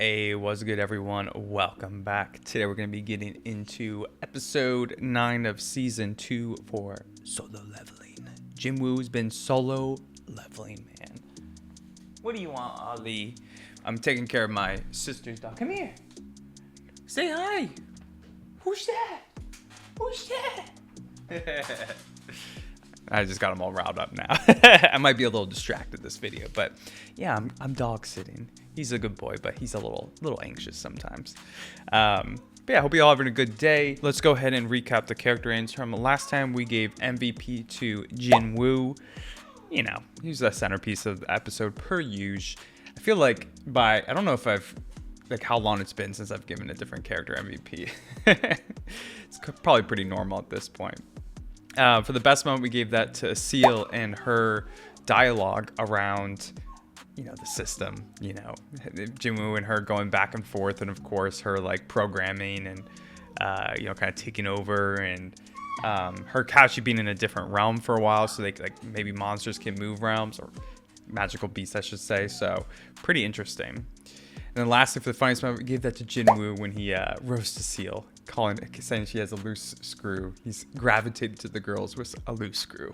Hey, what's good, everyone? Welcome back. Today we're going to be getting into episode 9 of season 2 for solo leveling. Jinwoo's been solo leveling, man. What do you want, Ali? I'm taking care of my sister's dog. Come here. Say hi. Who's that? Who's that? I just got them all riled up now. I might be a little distracted this video, but yeah, I'm dog sitting. He's a good boy, but he's a little anxious sometimes. But yeah, I hope you all having a good day. Let's go ahead and recap the character names from last time. We gave MVP to Jinwoo. You know, he's the centerpiece of the episode per usual. I feel like I don't know if how long it's been since I've given a different character MVP. It's probably pretty normal at this point. For the best moment, we gave that to Seal and her dialogue around, the system, Jinwoo and her going back and forth, and of course her like programming and, kind of taking over, and her actually being in a different realm for a while, so maybe monsters can move realms, or magical beasts, I should say. So pretty interesting. And then lastly, for the funniest moment, we gave that to Jinwoo when he roasted Seal, saying she has a loose screw. He's gravitated to the girls with a loose screw.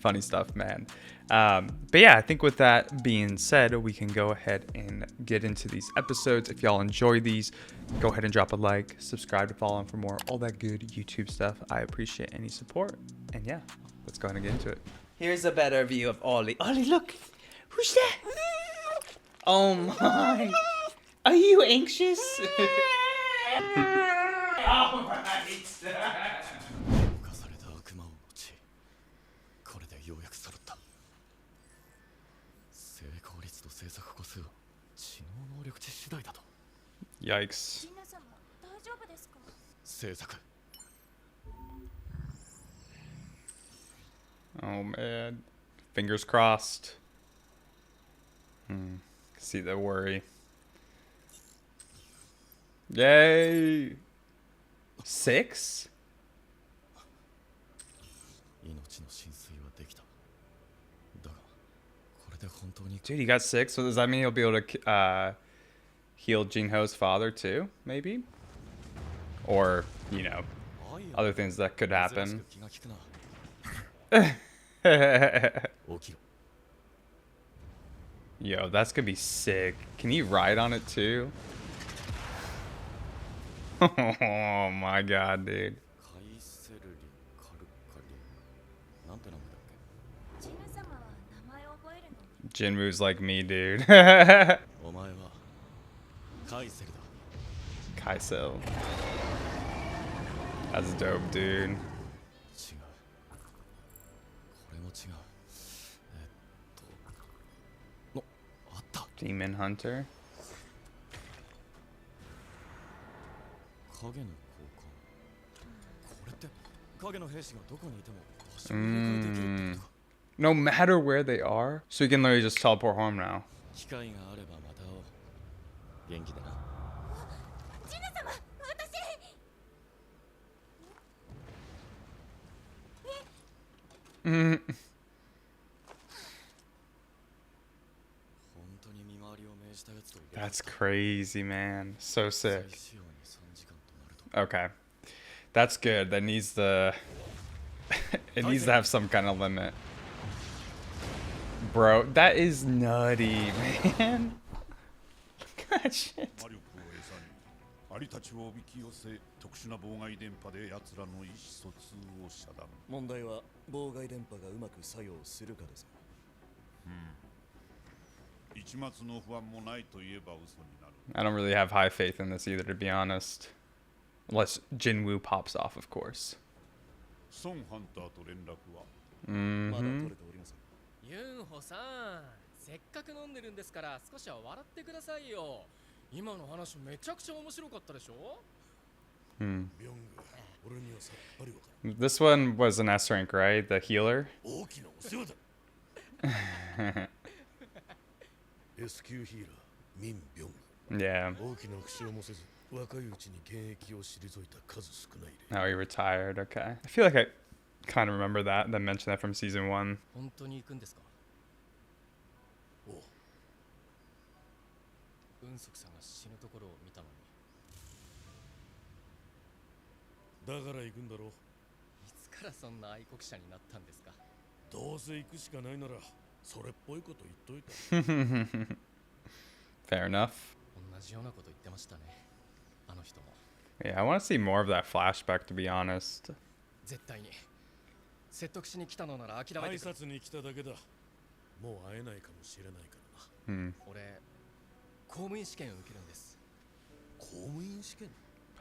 Funny stuff, man. But yeah, I think with that being said, we can go ahead and get into these episodes. If y'all enjoy these, go ahead and drop a like, subscribe to follow on for more, all that good YouTube stuff. I appreciate any support. And yeah, let's go ahead and get into it. Here's a better view of Ollie. Ollie, look! Who's that? Oh my! Are you anxious? Yikes. Oh man. Fingers crossed. See the worry. Yay! 6? Dude, he got 6, so does that mean he'll be able to heal Jinho's father too, maybe? Or, other things that could happen. Yo, that's gonna be sick. Can he ride on it too? Oh my god, dude. Jinwoo's like me, dude. Kaisel. That's dope, dude. Demon Hunter. No matter where they are, so you can literally just teleport home now. That's crazy, man. So sick. Okay. That's good. That needs the... it needs to have some kind of limit. Bro, that is nutty, man. Look at that shit. I don't really have high faith in this either, to be honest. Unless Jinwoo pops off, of course. This one was an S rank, right? The healer? Yeah. Oh, he retired. Okay. I feel like I kind of remember that. They mentioned that from season 1. だから行くんだろう。いつからそんな愛国者になったんですか。どうせ行くしかないならそれっぽいこと言っといた。Fair enough. 同じようなこと言ってましたね。あの人も。Yeah, I want to see more of that flashback, to be honest. 絶対に説得しに来たのなら諦めて。挨拶に来ただけだ。もう会えないかもしれないからな。俺公務員試験受けるんです。公務員試験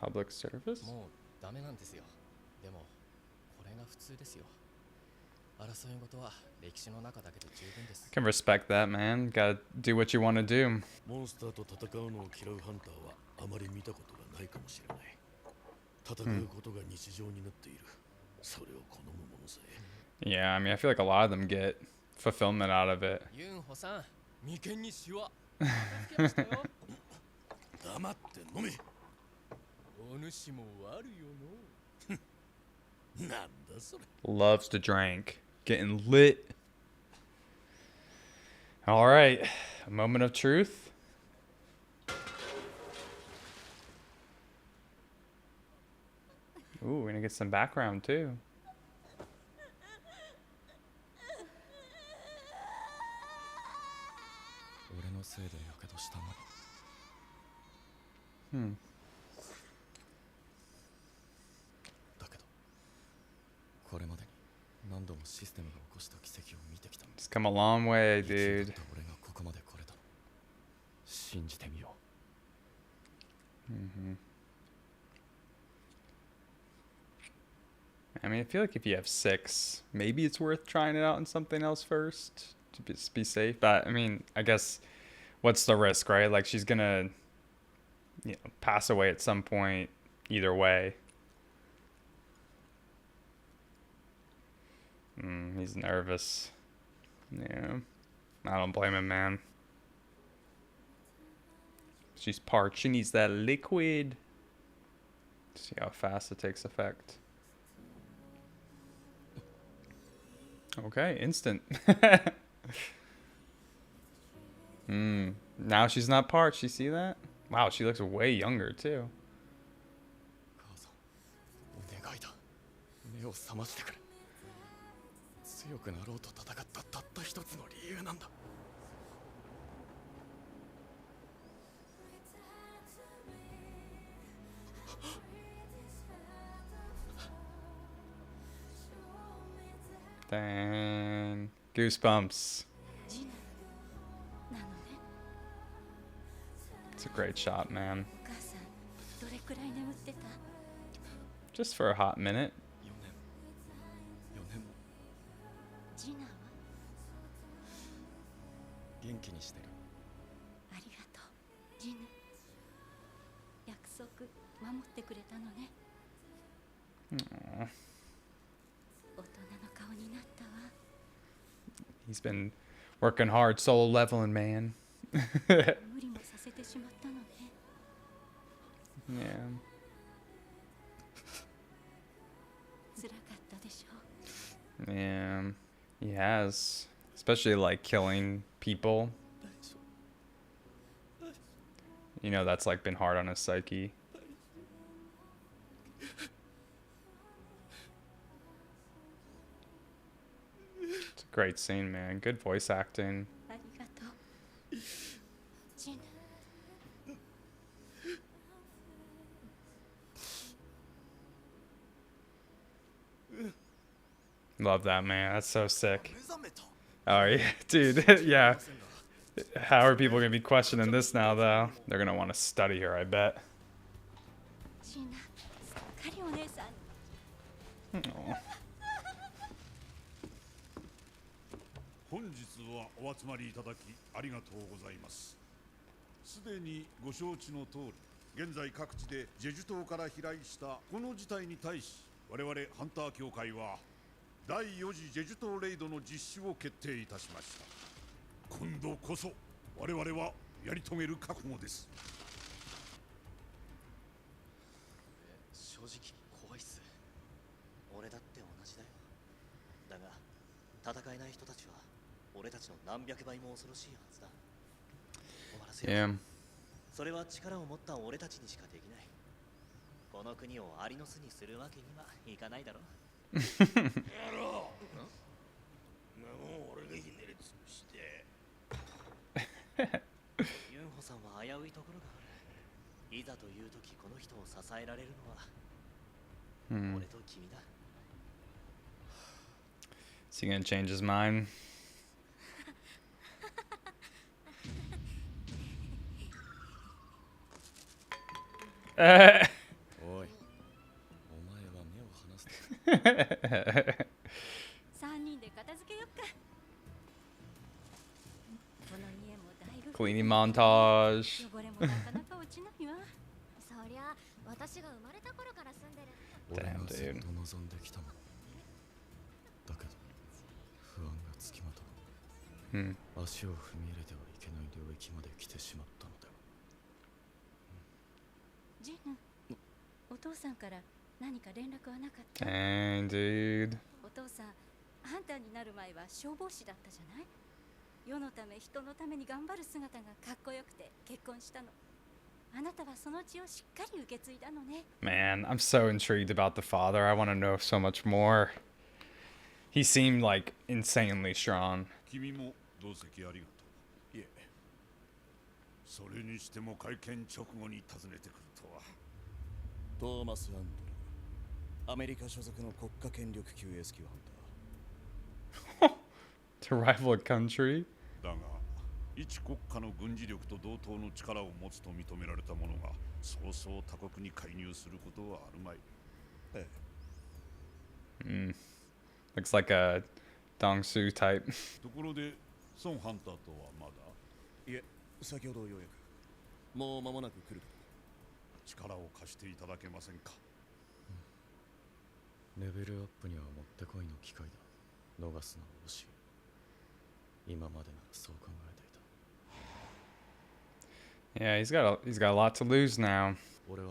Public service? もうダメなんですよ。でもこれが普通ですよ。争い事は歴史の中だけで十分です。I can respect that, man. Gotta do what you want to do. モンスターと戦うのを嫌うハンターはあまり見たことがないかもしれない。戦うことが日常になっている。それを好む者さえ。Yeah, I mean, I feel like a lot of them get fulfillment out of it. ユンホさん、眉間にシワ。つけましたよ。黙って飲め。お主も悪よの。なんだそれ。Loves to drink. Getting lit. All right. A moment of truth. Ooh, we're gonna get some background too. It's come a long way, dude. I mean, I feel like if you have 6, maybe it's worth trying it out in something else first to be safe. But I mean, I guess what's the risk, right? Like she's gonna, pass away at some point either way. He's nervous. Yeah, I don't blame him, man. She's parched. She needs that liquid. See how fast it takes effect. Okay, instant. Now she's not parched. You see that? Wow, she looks way younger too. 強くなろうと戦ったたった一つの理由なんだ。Dang. Goosebumps. It's a great shot, man. Just for a hot minute. 元気にしてる。ありがとう、ジヌ。約束守ってくれたのね。大人の顔になったわ。He's been working hard, solo leveling, man. 無理もさせてしまったのね。Yeah. 辛かったでしょ。Yeah. He has. Especially like killing people. That's like been hard on his psyche. It's a great scene, man. Good voice acting. ありがとう、ジヌ。Love that, man. That's so sick. Oh, yeah, dude. Yeah. How are people going to be questioning this now, though? They're going to want to study her, I bet. ジナ、すっかりお姉さん。本日はお集まりいただきありがとうございます。すでにご承知の通り、現在各地でジェジュ島から飛来したこの事態に対し、我々ハンター協会は第4次ジェジュ島レイドの実施を決定いたしました。今度こそ我々はやり遂げる覚悟です。正直怖いっす。俺だって同じだよ。だが戦えない人たちは俺たちの何百倍も恐ろしいはずだ。終わらせよう。Yeah. それは力を持った俺たちにしかできない。この国をアリの巣にするわけにはいかないだろ。やろう。もう俺がひねりつぶして。ユンホさんは危ういところがある。いざという時この人を支えられるのは俺と君だ。Is he gonna change his mind? おい、お前は目を離す。3人で片付けよっか。この家もだいぶ Cleaning montage. 汚れもなかなか落ちないわ。そりゃ私が生まれた頃から住んでる。俺 Damn, がずっ dude. と望んできたもの。だけど不安がつきまとう。Hmm. 足を踏み入れてはいけない領域まで来てしまったのでは。ジンヌ、お父さんから何か連絡はなかった？ Dang, dude. お父さん、ハンターになる前は消防士だったじゃない？世のため人のために頑張る姿がかっこよくて結婚したの。あなたはその血をしっかり受け継いだのね。 Man, I'm so intrigued about the father. I want to know so much more. He seemed like insanely strong. 君も同席ありがとう。いえ。それにしても会見直後に訪ねてくるとは。トーマス・アンドル、アメリカ所属の国家権力級 S 級ハンター。 To rival a country? だが、一国家の軍事力と同等の力を持つと認められた者がそうそう他国に介入することはあるまい。ええ。Looks like a Dong-su type. ところで、ソンハンターとはまだ？いえ、先ほどようやく。もう間もなく来ると。力を貸していただけませんか？レベルアップにはもってこいの機会だ。逃すのは惜しい。今までならそう考えていた。 Yeah, he's got a lot to lose now. 俺は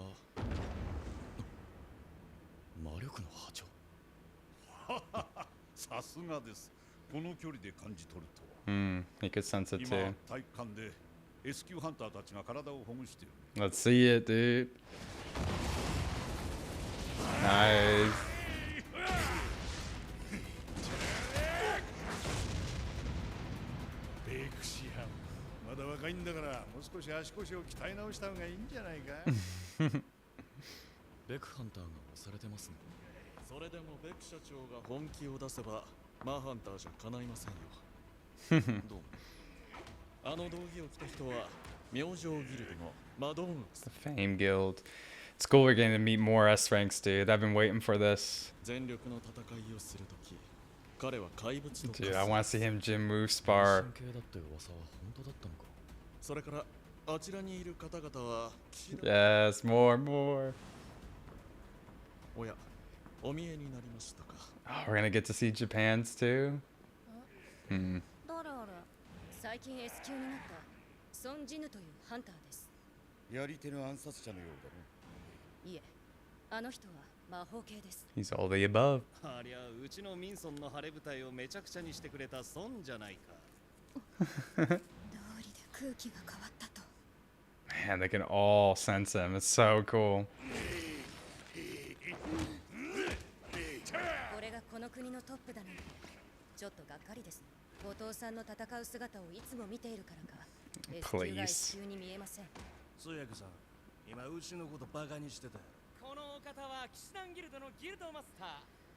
魔力の波長。さすがです。この距離で感じ取るとは。 He could sense it 今 too. 体育館で S 級ハンターたちが体をほぐしている。 Let's see it, dude. Nice. ベクシアン、まだ若いんだからもう少し足腰を鍛え直した方がいいんじゃないか。ベクハンターが押されてますね。それでもベク社長が本気を出せばマーハンターじゃ叶いませんよ。どうも。あの道着を着た人は明星ギルドのマドンナです。 The Fame Guild. It's cool we're getting to meet more S ranks, dude. I've been waiting for this. 全力の戦いをするとき、彼は怪物と Dude, I want to see him Jinwoo spar. 神経だって噂は本当だったのか。それからあちらにいる方々は騎士団。 Yes, more, more. おや、お見えになりましたか。 Oh, we're gonna get to see Japan's too. どれあれ、最近 S 級になったソン・ジヌというハンターです。やり手の暗殺者のようだね。いえ、あの人は魔法系です。 He's all the above. ありゃうちのミンソンの晴れ舞台をめちゃくちゃにしてくれた孫じゃないか。道理で空気が変わったと。 Man, they can all sense him. It's so cool. これがこの国のトップだなんてちょっとがっかりです。後藤さんの戦う姿をいつも見ているからか S 級が S 級に見えません。通訳さん、今うちのことバカにしてた。このお方は騎士団ギルドのギルドマスター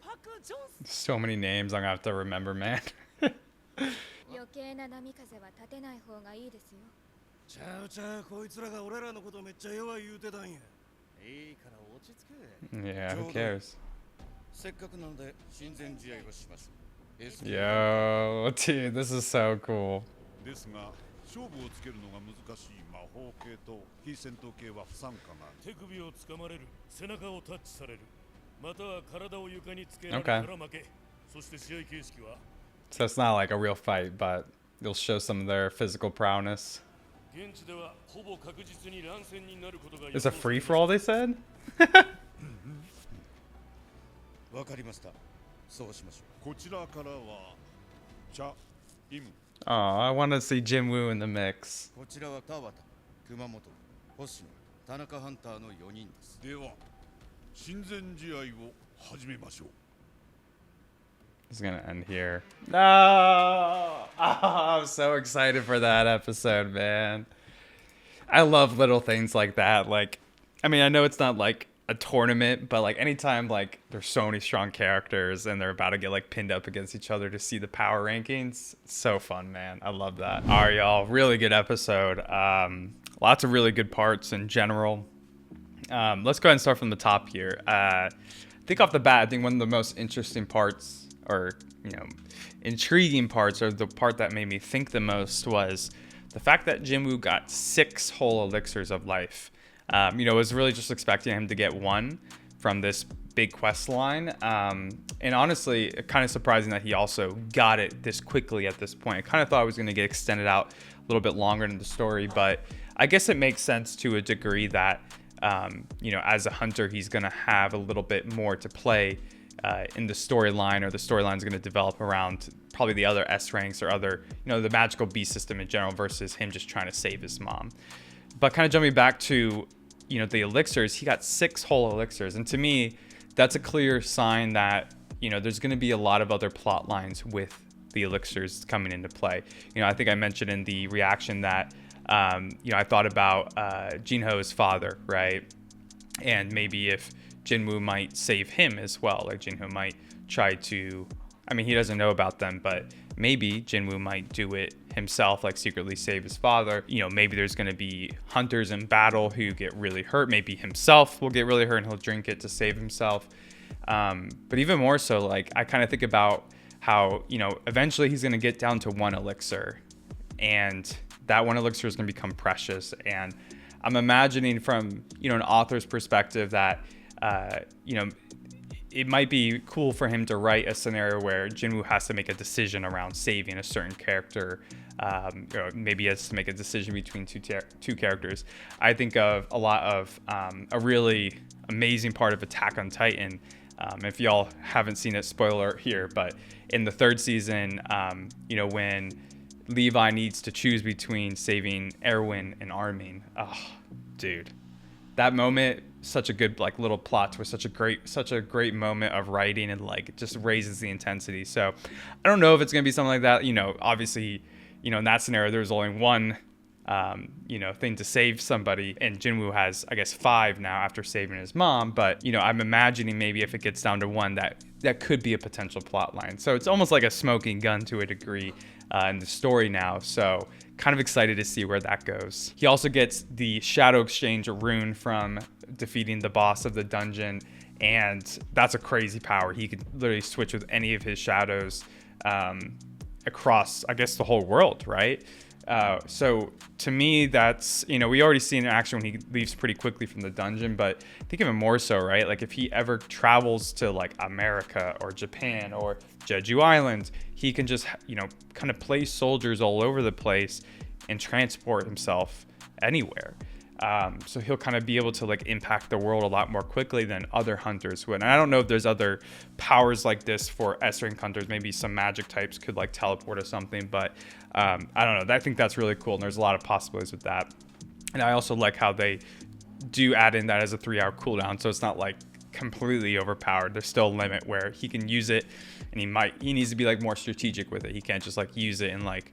パク・ジョンス。 So many names I'm gonna have to remember, man. 余計な波風は立てない方がいいですよ。ちゃうちゃう、こいつらが俺らのことめっちゃ弱い言うてたんや。いいから落ち着け。 Yeah, who cares? せっかくなので親善試合をします。S 級 Yo, dude, this is so cool. ですが、勝負をつけるのが難しい魔法系と非戦闘系は不参加が。手首をつかまれる、背中をタッチされる、または体を床につけられたら負け。そして試合形式は So it's not like a real fight, but they'll show some of their physical prowess. 現地ではほぼ確実に乱戦になることが予 It's 想 a され free ます。 for all, they said? わかりました。そうしましょこちらからはチャ・イム、 Oh, I want to see Jinwoo in the mix. う。こちらは田畑、熊本、星野、田中ハンターの4人です。では親善試合を始めましょう。 It's gonna end here. No! Oh, I'm so excited for that episode, man. I love little things like that. Like, I mean, I know it's not like a tournament, but like anytime like there's so many strong characters and they're about to get like pinned up against each other to see the power rankings, it's so fun, man. I love that. All right, y'all, really good episode. Lots of really good parts in general. Let's go ahead and start from the top here. I think off the bat, I think one of the most interesting parts, or intriguing parts, or the part that made me think the most, was the fact that Jinwoo got 6 whole elixirs of life. Was really just expecting him to get 1 from this big quest line. And honestly, kind of surprising that he also got it this quickly at this point. I kind of thought it was going to get extended out a little bit longer in the story, but I guess it makes sense to a degree that, as a hunter, he's going to have a little bit more to play in the storyline, or the storyline is going to develop around probably the other S ranks or other, the magical beast system in general, versus him just trying to save his mom. But kind of jumping back to, the elixirs, he got 6 whole elixirs. And to me, that's a clear sign that, there's going to be a lot of other plot lines with the elixirs coming into play. I think I mentioned in the reaction that, I thought about Jinho's father, right? And maybe if Jinwoo might save him as well. Like Jinho might try to, he doesn't know about them, but maybe Jinwoo might do it himself, like secretly save his father. Maybe there's going to be hunters in battle who get really hurt. Maybe himself will get really hurt and he'll drink it to save himself. But even more so, like, I kind of think about how, eventually he's going to get down to 1 elixir, and that 1 elixir is going to become precious. And I'm imagining from, an author's perspective that, it might be cool for him to write a scenario where Jinwoo has to make a decision around saving a certain character, or maybe he has to make a decision between two characters. I think of a lot of a really amazing part of Attack on Titan. If y'all haven't seen it, spoiler here, but in the 3rd season, when Levi needs to choose between saving Erwin and Armin, oh, dude, that moment, such a good like little plot twist, such a great moment of writing, and like it just raises the intensity. So I don't know if it's gonna be something like that. Obviously, in that scenario there's only 1 thing to save somebody, and Jinwoo has, I guess, 5 now after saving his mom. But I'm imagining maybe if it gets down to 1, that could be a potential plot line. So it's almost like a smoking gun to a degree in the story now. So kind of excited to see where that goes. He also gets the Shadow Exchange rune from defeating the boss of the dungeon, and that's a crazy power. He could literally switch with any of his shadows across, I guess, the whole world, right? So to me, that's, we already see in action when he leaves pretty quickly from the dungeon, but I think even more so, right? Like if he ever travels to like America or Japan or Jeju Island, he can just, kind of place soldiers all over the place and transport himself anywhere. So he'll kind of be able to like impact the world a lot more quickly than other hunters would. And I don't know if there's other powers like this for S-rank hunters. Maybe some magic types could like teleport or something, but I don't know. I think that's really cool, and there's a lot of possibilities with that. And I also like how they do add in that as a 3-hour cooldown, so it's not like completely overpowered. There's still a limit where he can use it, and he needs to be like more strategic with it. He can't just like use it and like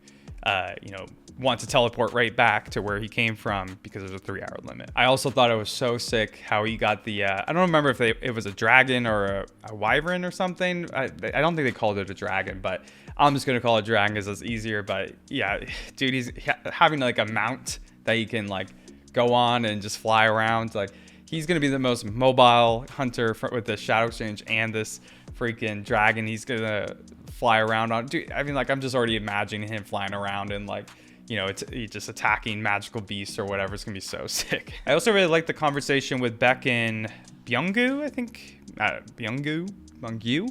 want to teleport right back to where he came from because there's a 3-hour limit. I also thought it was so sick how he got the I don't remember if it was a dragon or a wyvern or something. I don't think they called it a dragon, but I'm just gonna call it dragon because it's easier. But yeah, dude, he's having like a mount that he can like go on and just fly around. Like he's gonna be the most mobile hunter with the Shadow Exchange and this freaking dragon he's gonna fly around on. Dude, I mean, like I'm just already imagining him flying around and like, he's just attacking magical beasts or whatever. It's gonna be so sick. I also really like the conversation with Beck and Byung-gu, I think. Byung-gu?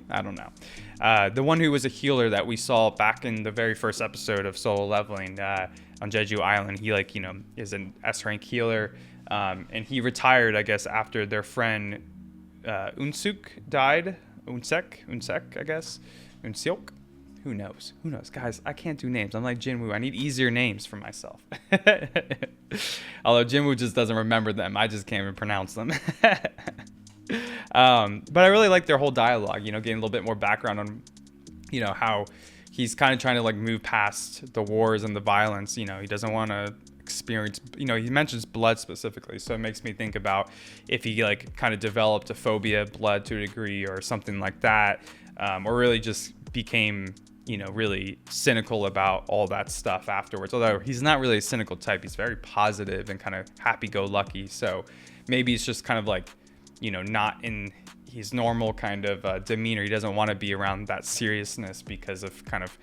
I don't know. The one who was a healer that we saw back in the very first episode of Solo Leveling on Jeju Island. He is an S-rank healer, and he retired, I guess, after their friend Unsuk died. Unsek, I guess. Unseok? Who knows? Guys, I can't do names. I'm like Jinwoo. I need easier names for myself. Although Jinwoo just doesn't remember them. I just can't even pronounce them. But I really like their whole dialogue, you know, getting a little bit more background on, you know, how he's kind of trying to like move past the wars and the violence. You know, he doesn't want to experience, you know, he mentions blood specifically. So it makes me think about if he like kind of developed a phobia of blood to a degree or something like that, or really just became, you know, really cynical about all that stuff afterwards. Although he's not really a cynical type. He's very positive and kind of happy-go-lucky. So maybe it's just kind of like, you know, not in his normal kind of demeanor. He doesn't want to be around that seriousness because of kind of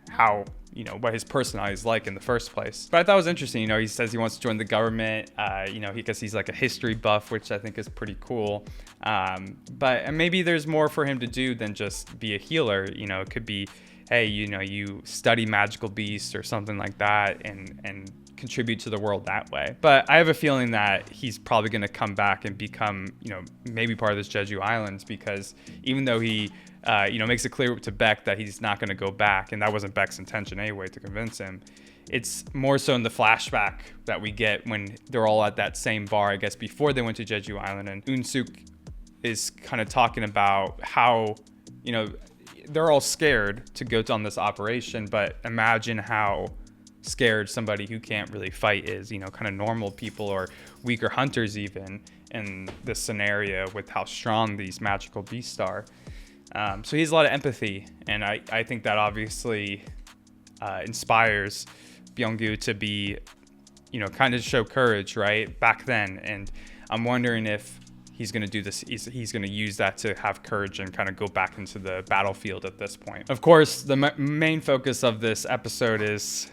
how, you know, what his personality is like in the first place. But I thought it was interesting, you know, he says he wants to join the government, you know, because he's like a history buff, which I think is pretty cool. But maybe there's more for him to do than just be a healer. You know, it could be, hey, you know, you study magical beasts or something like that and contribute to the world that way. But I have a feeling that he's probably going to come back and become, you know, maybe part of this Jeju Islands, because even though he, you know, makes it clear to Beck that he's not going to go back, and that wasn't Beck's intention anyway to convince him. It's more so in the flashback that we get when they're all at that same bar, I guess, before they went to Jeju Island, and Eun-suk is kind of talking about how, you know, they're all scared to go on this operation, but imagine how scared somebody who can't really fight is, you know, kind of normal people or weaker hunters even in this scenario with how strong these magical beasts are. So he has a lot of empathy, and I think that obviously inspires Byung-gu to be, you know, kind of show courage, right, back then. And I'm wondering if he's going to do this, he's going to use that to have courage and kind of go back into the battlefield at this point. Of course, the main focus of this episode is,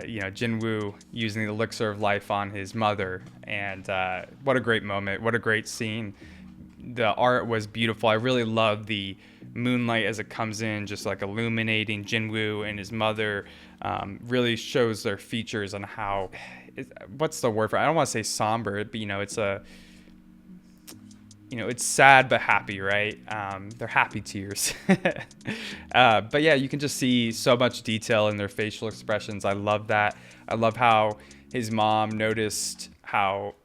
you know, Jinwoo using the elixir of life on his mother. And what a great moment. What a great scene. The art was beautiful. I really love the moonlight as it comes in, just like illuminating Jinwoo and his mother. Really shows their features on how, what's the word for it? I don't want to say somber, but, you know, it's a, you know, it's sad but happy, right? They're happy tears. But yeah, you can just see so much detail in their facial expressions. I love that. I love how his mom noticed how,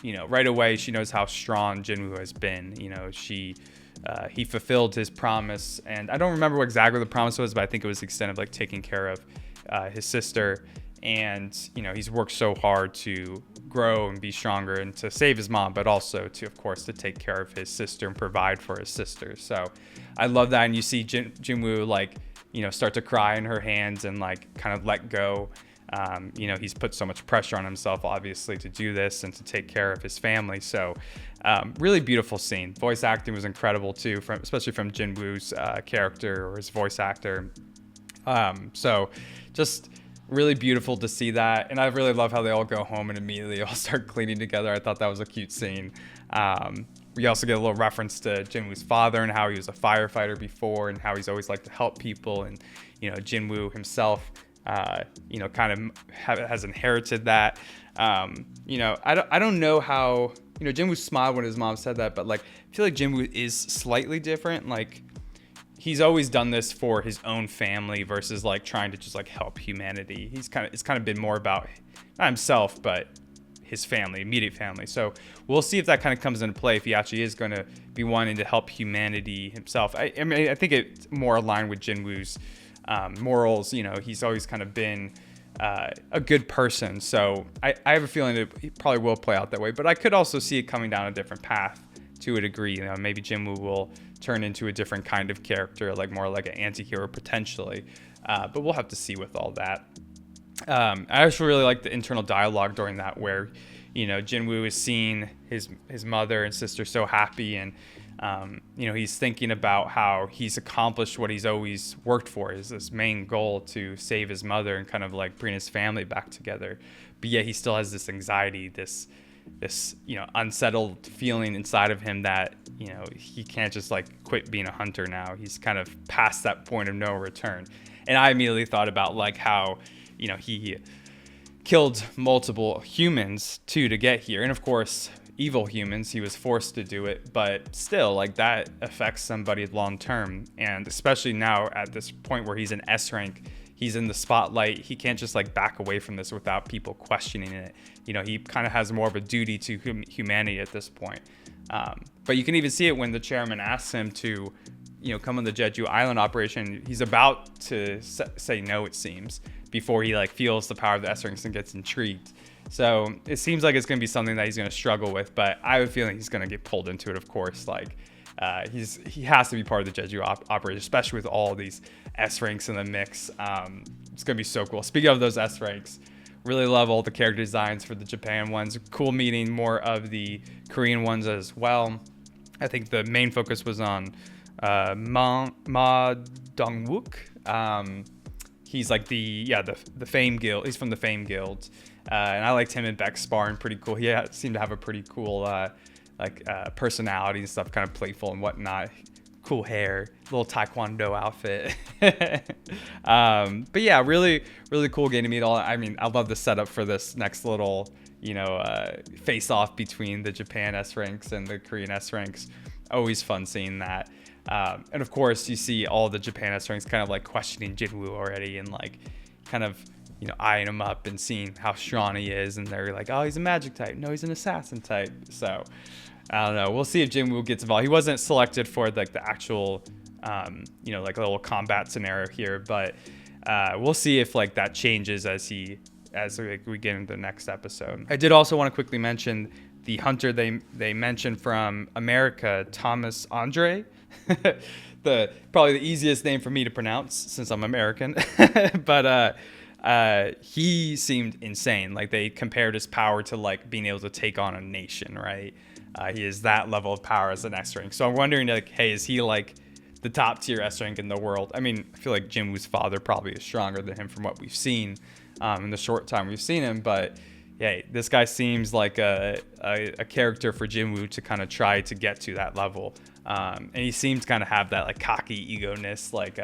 you know, right away she knows how strong Jinwoo has been. You know, he fulfilled his promise, and I don't remember what exactly the promise was, but I think it was the extent of like taking care of his sister. And, you know, he's worked so hard to grow and be stronger and to save his mom, but also to, of course, to take care of his sister and provide for his sister. So I love that. And you see Jinwoo, like, you know, start to cry in her hands and like kind of let go. You know, he's put so much pressure on himself, obviously, to do this and to take care of his family. So really beautiful scene. Voice acting was incredible too, especially from Jinwoo's character or his voice actor. So just really beautiful to see that. And I really love how they all go home and immediately all start cleaning together. I thought that was a cute scene. We also get a little reference to Jinwoo's father and how he was a firefighter before and how he's always liked to help people. And, you know, Jinwoo himself, you know, kind of has inherited that. You know, I don't know how, you know, Jinwoo smiled when his mom said that, but like, I feel like Jinwoo is slightly different. Like, he's always done this for his own family versus like trying to just like help humanity. It's kind of been more about not himself, but his family, immediate family. So we'll see if that kind of comes into play, if he actually is going to be wanting to help humanity himself. I mean, I think it's more aligned with Jinwoo's morals. You know, he's always kind of been a good person. So I have a feeling it probably will play out that way, but I could also see it coming down a different path to a degree. You know, maybe Jinwoo will turn into a different kind of character, like more like an anti-hero potentially. But we'll have to see with all that. I actually really like the internal dialogue during that, where, you know, Jinwoo is seeing his mother and sister so happy, and you know, he's thinking about how he's accomplished what he's always worked for, is this main goal to save his mother and kind of like bring his family back together. But yet he still has this anxiety, this, you know, unsettled feeling inside of him that, you know, he can't just like quit being a hunter now. He's kind of past that point of no return. And I immediately thought about like how, you know, he killed multiple humans too to get here. And of course, evil humans, he was forced to do it, but still, like, that affects somebody long term. And especially now at this point where he's in S rank, he's in the spotlight. He can't just like back away from this without people questioning it. You know, he kind of has more of a duty to humanity at this point. But you can even see it when the chairman asks him to, you know, come on the Jeju Island operation. He's about to say no, it seems, before he like feels the power of the S-rings and gets intrigued. So it seems like it's going to be something that he's going to struggle with, but I have a feeling he's going to get pulled into it, of course. Like he has to be part of the Jeju operation, especially with all these S-ranks in the mix. It's going to be so cool. Speaking of those S-ranks, really love all the character designs for the Japan ones. Cool meeting more of the Korean ones as well. I think the main focus was on Ma Dong-wook. He's like the Fame Guild. He's from the Fame Guild. And I liked him and Beck sparring pretty cool. He seemed to have a pretty cool personality and stuff, kind of playful and whatnot. Cool hair, little taekwondo outfit. But yeah, really, really cool getting to meet all. I mean, I love the setup for this next little, face off between the Japan S ranks and the Korean S ranks. Always fun seeing that. And of course, you see all the Japan S ranks kind of like questioning Jinwoo already and like kind of, eyeing him up and seeing how strong he is. And they're like, oh, he's a magic type. No, he's an assassin type. So I don't know. We'll see if Jinwoo gets involved. He wasn't selected for like the actual, like a little combat scenario here, but we'll see if like that changes as we get into the next episode. I did also want to quickly mention the hunter they mentioned from America, Thomas Andre. Probably the easiest name for me to pronounce since I'm American, but he seemed insane. Like they compared his power to like being able to take on a nation, right? He is that level of power as an S rank. So I'm wondering, like, hey, is he like the top tier S rank in the world? I mean, I feel like Jinwoo's father probably is stronger than him from what we've seen in the short time we've seen him. But yeah, this guy seems like a character for Jinwoo to kind of try to get to that level. And he seems to kind of have that like cocky ego-ness, like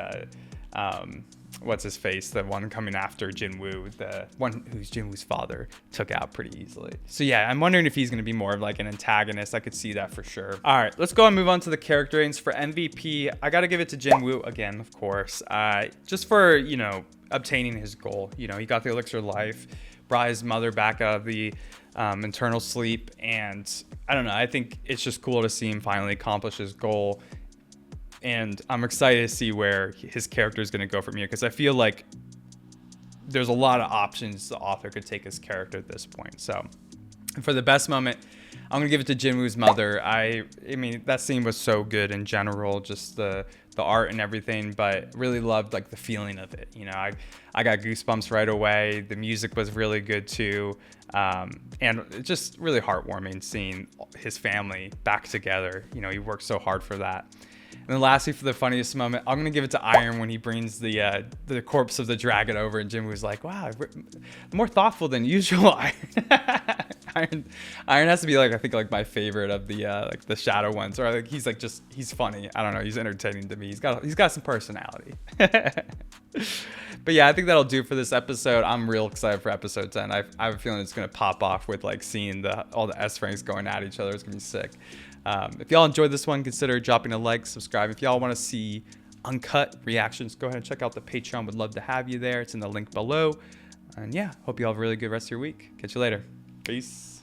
what's his face, the one coming after Jinwoo, the one who's Jinwoo's father took out pretty easily. So yeah, I'm wondering if he's going to be more of like an antagonist. I could see that for sure. All right, let's go and move on to the character ratings. For MVP, I got to give it to Jinwoo again, of course, just for, obtaining his goal. He got the elixir of life, brought his mother back out of the internal sleep, and I don't know, I think it's just cool to see him finally accomplish his goal. And I'm excited to see where his character is going to go from here, because I feel like there's a lot of options the author could take his character at this point. So for the best moment, I'm going to give it to Jinwoo's mother. I mean, that scene was so good in general, just the art and everything, but really loved like the feeling of it. I got goosebumps right away. The music was really good too. And it's just really heartwarming seeing his family back together. He worked so hard for that. And then lastly, for the funniest moment, I'm going to give it to Iron when he brings the corpse of the dragon over, and Jinwoo's like, wow, more thoughtful than usual, Iron. Iron has to be like, I think like my favorite of the shadow ones, or like he's he's funny. I don't know, he's entertaining to me. He's got some personality. But yeah, I think that'll do for this episode. I'm real excited for episode 10. I have a feeling it's going to pop off with like seeing all the S ranks going at each other. It's going to be sick. If y'all enjoyed this one, consider dropping a like, subscribe. If y'all want to see uncut reactions, go ahead and check out the Patreon. Would love to have you there. It's in the link below. And yeah, hope you all have a really good rest of your week. Catch you later. Peace.